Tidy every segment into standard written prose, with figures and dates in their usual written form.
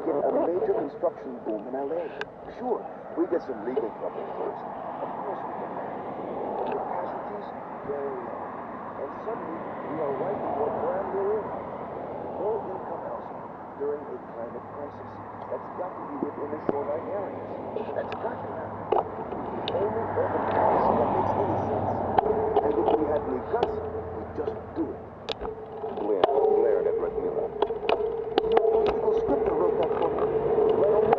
get a major construction boom in LA. Sure, we get some legal trouble first. Of course we get that. But the casualties, very low. And suddenly, we are right in what brand we're in. Low-income housing during a climate crisis. That's got to be within the shoreline areas. That's got to happen. The only urban policy that makes any sense. And if we had any guts, we'd just do it. Blair glared at Miller. Your political scripter wrote that for me. Right on that.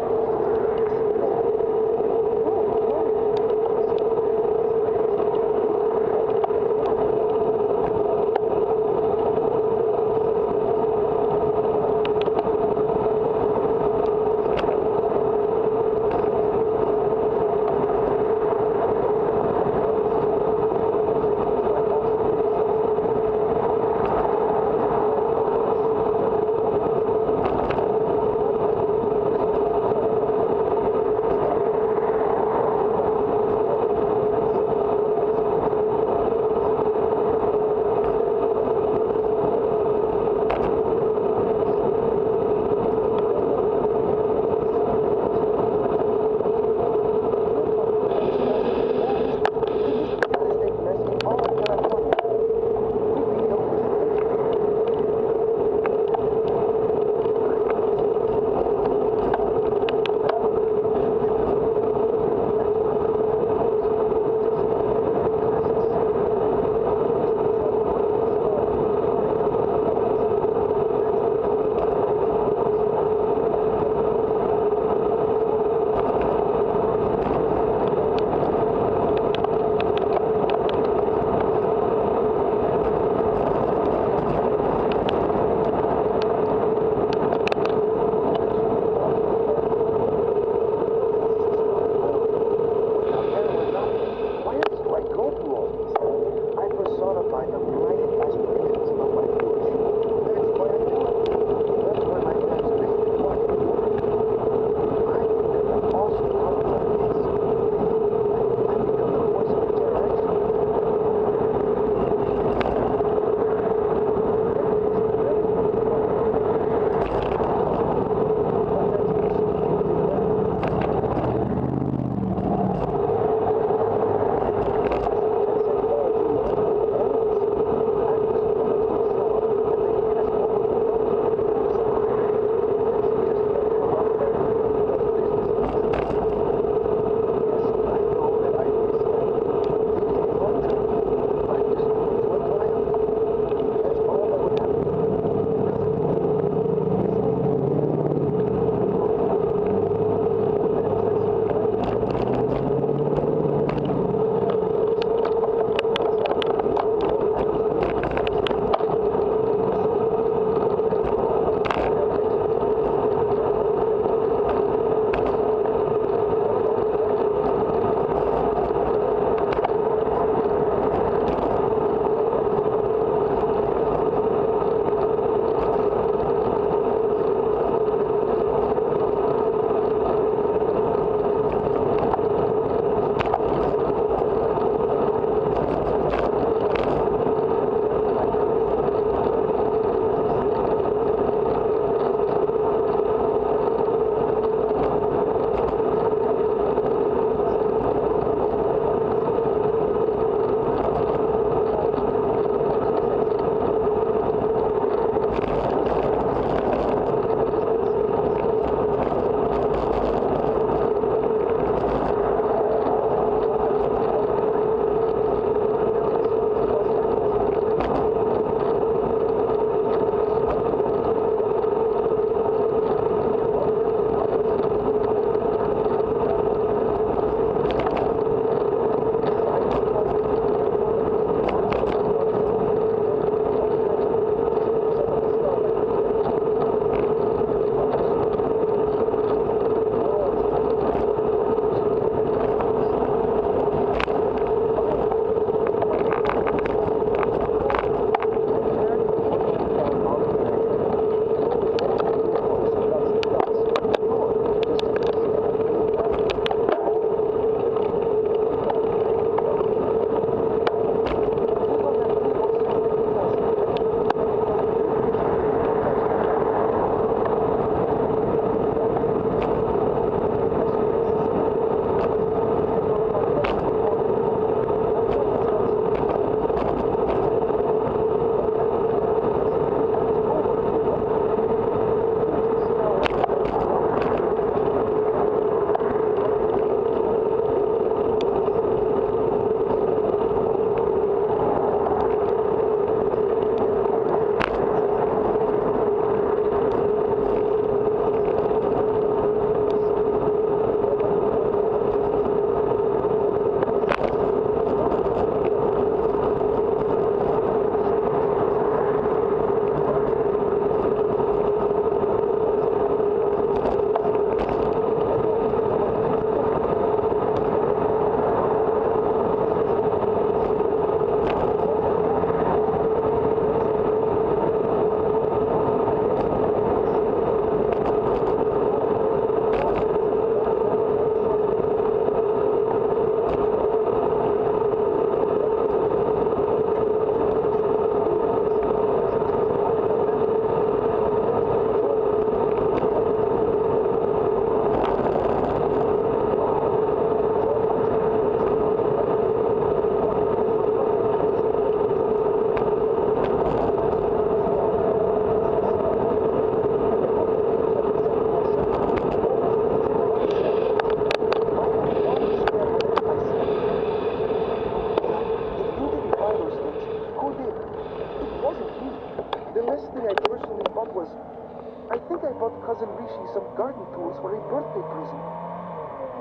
given Rishi some garden tools for a birthday present.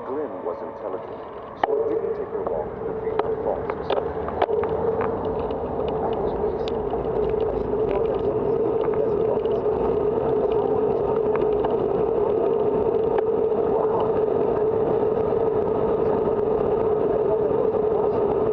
Glenn was intelligent, so it didn't take her long to defeat her false assumption. I was racing. I should have known that someone's keeping the best profits. But someone is wow. I thought that was impossible.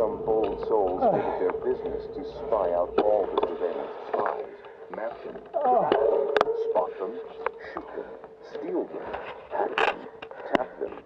Some bold souls made it their business to spy out all the surveillance spies, map them, spot them, shoot them, steal them, hack them, tap them,